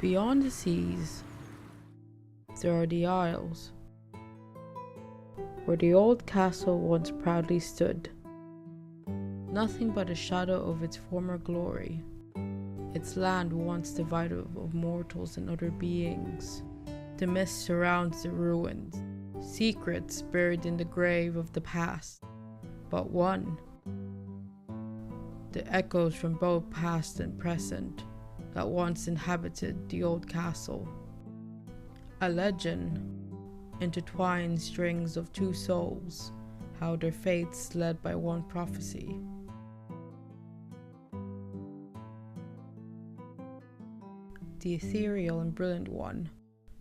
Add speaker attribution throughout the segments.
Speaker 1: Beyond the seas, there are the Isles, where the old castle once proudly stood. Nothing but a shadow of its former glory, its land once divided of mortals and other beings. The mist surrounds the ruins, secrets buried in the grave of the past. But one, the echoes from both past and present, that once inhabited the old castle. A legend intertwines strings of two souls, how their fates led by one prophecy. The ethereal and brilliant one,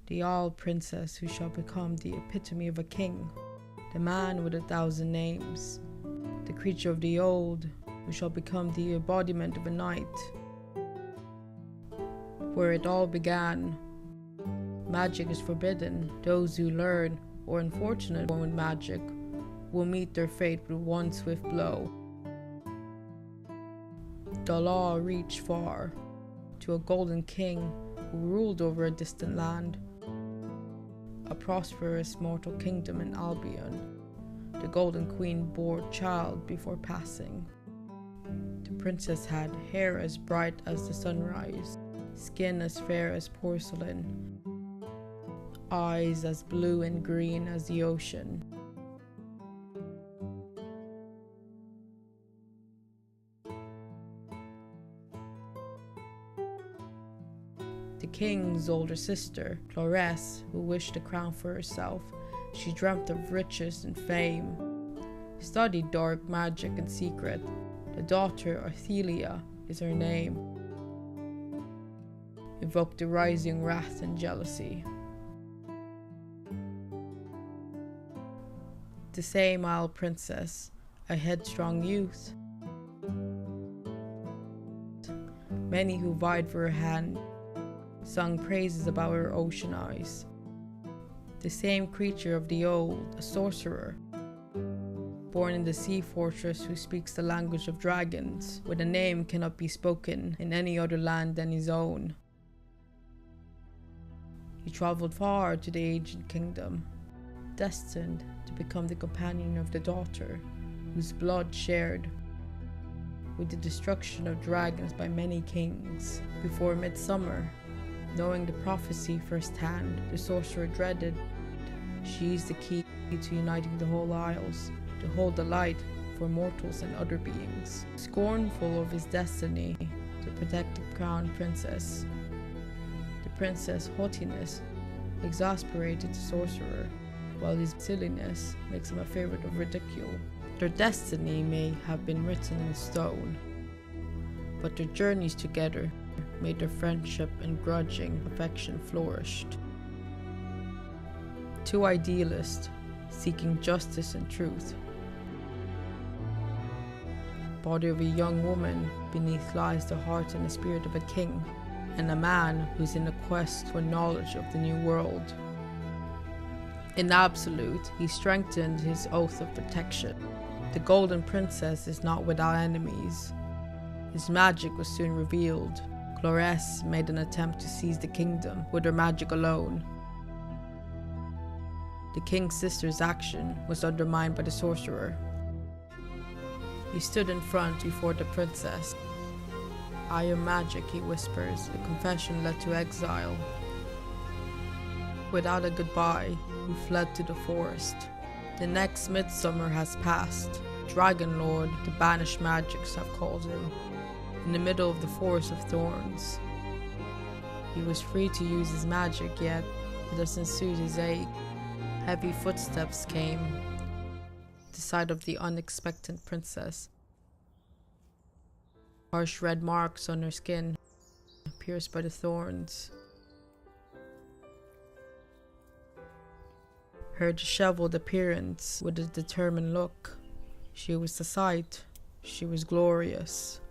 Speaker 1: the owl princess who shall become the epitome of a king, the man with 1,000 names, the creature of the old who shall become the embodiment of a knight. Where it all began, magic is forbidden. Those who learn, or unfortunate born with magic, will meet their fate with one swift blow. The law reached far, to a golden king who ruled over a distant land, a prosperous mortal kingdom in Albion. The golden queen bore a child before passing. The princess had hair as bright as the sunrise, skin as fair as porcelain, eyes as blue and green as the ocean. The king's older sister, Clarisse, who wished a crown for herself, she dreamt of riches and fame, studied dark magic in secret. The daughter, Arthelia, is her name, evoked the rising wrath and jealousy. The same Isle princess, a headstrong youth. Many who vied for her hand sung praises about her ocean eyes. The same creature of the old, a sorcerer, born in the sea fortress who speaks the language of dragons, with a name cannot be spoken in any other land than his own. He traveled far to the ancient kingdom, destined to become the companion of the daughter, whose blood shared with the destruction of dragons by many kings. Before midsummer, knowing the prophecy firsthand, the sorcerer dreaded. She is the key to uniting the whole Isles, to hold the light for mortals and other beings. Scornful of his destiny to protect the crowned princess, the princess' haughtiness exasperated the sorcerer, while his silliness makes him a favorite of ridicule. Their destiny may have been written in stone, but their journeys together made their friendship and grudging affection flourished. Two idealists seeking justice and truth. Body of a young woman, beneath lies the heart and the spirit of a king, and a man who's in a quest for knowledge of the new world. In absolute, he strengthened his oath of protection. The golden princess is not without enemies. His magic was soon revealed. Clarisse made an attempt to seize the kingdom with her magic alone. The king's sister's action was undermined by the sorcerer. He stood in front before the princess. "I am magic," he whispers. The confession led to exile. Without a goodbye, he fled to the forest. The next midsummer has passed. Dragon Lord, the banished magics have called him. In the middle of the forest of thorns, he was free to use his magic, yet it doesn't suit his ache. Heavy footsteps came at the side of the unexpected princess. Harsh red marks on her skin, pierced by the thorns. Her disheveled appearance with a determined look. She was a sight. She was glorious.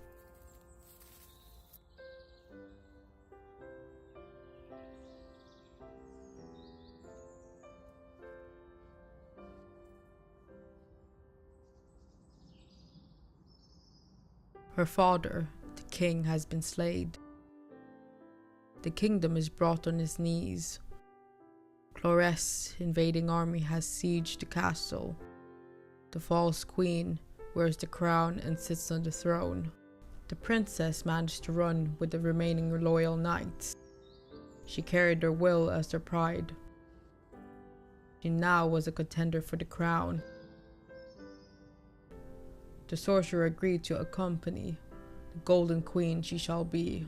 Speaker 1: Her father, the king, has been slain. The kingdom is brought on his knees. Clores' invading army has sieged the castle. The false queen wears the crown and sits on the throne. The princess managed to run with the remaining loyal knights. She carried their will as their pride. She now was a contender for the crown. The sorcerer agreed to accompany. The golden queen she shall be.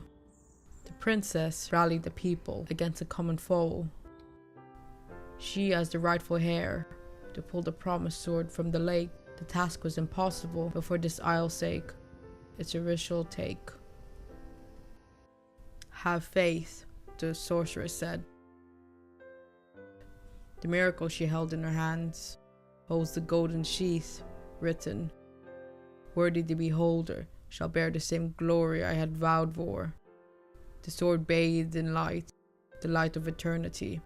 Speaker 1: The princess rallied the people against a common foe. She, as the rightful heir, to pull the promised sword from the lake. The task was impossible, but for this isle's sake, it's a risk she'll take. Have faith, the sorceress said. The miracle she held in her hands holds the golden sheath, written, "Worthy the beholder shall bear the same glory I had vowed for." The sword bathed in light, the light of eternity.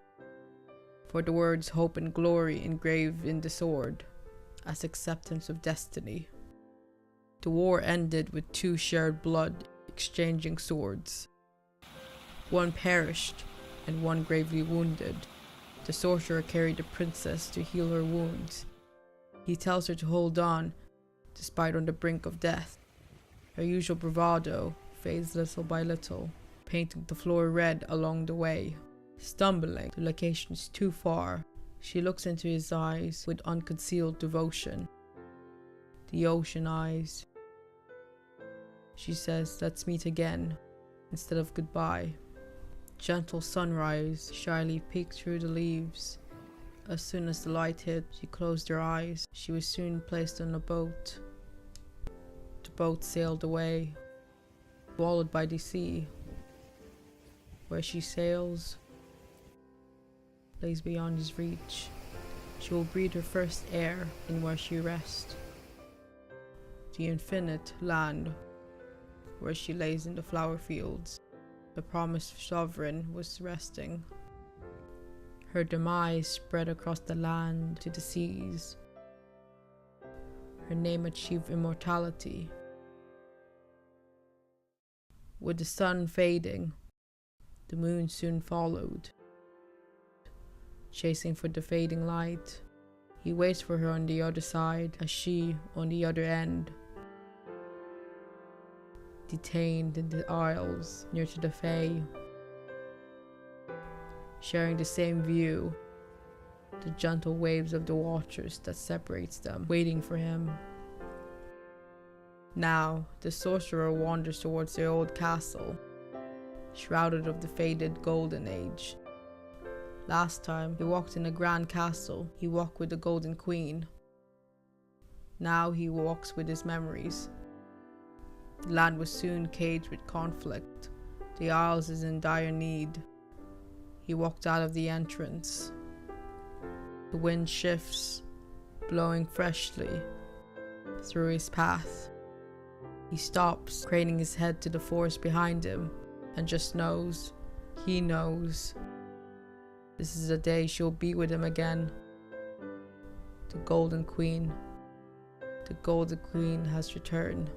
Speaker 1: For the words hope and glory engraved in the sword, as acceptance of destiny. The war ended with two shared blood, exchanging swords. One perished, and one gravely wounded. The sorcerer carried the princess to heal her wounds. He tells her to hold on, despite on the brink of death. Her usual bravado fades little by little, painting the floor red along the way. Stumbling, the location is too far. She looks into his eyes with unconcealed devotion. The ocean eyes. She says, "Let's meet again," instead of goodbye. Gentle sunrise shyly peeked through the leaves. As soon as the light hit, she closed her eyes. She was soon placed on a boat. The boat sailed away, swallowed by the sea. Where she sails lays beyond his reach. She will breathe her first air in where she rests. The infinite land where she lays in the flower fields. The promised sovereign was resting. Her demise spread across the land to the seas. Her name achieved immortality. With the sun fading, the moon soon followed. Chasing for the fading light, he waits for her on the other side, as she on the other end. Detained in the isles near to the Fae, sharing the same view, the gentle waves of the waters that separates them, waiting for him. Now, the sorcerer wanders towards the old castle, shrouded of the faded golden age. Last time he walked in a grand castle, he walked with the golden queen. Now he walks with his memories. The land was soon caged with conflict. The Isles is in dire need. He walked out of the entrance. The wind shifts, blowing freshly through his path. He stops, craning his head to the forest behind him, and just knows, he knows, this is the day she'll be with him again. The Golden Queen. The Golden Queen has returned.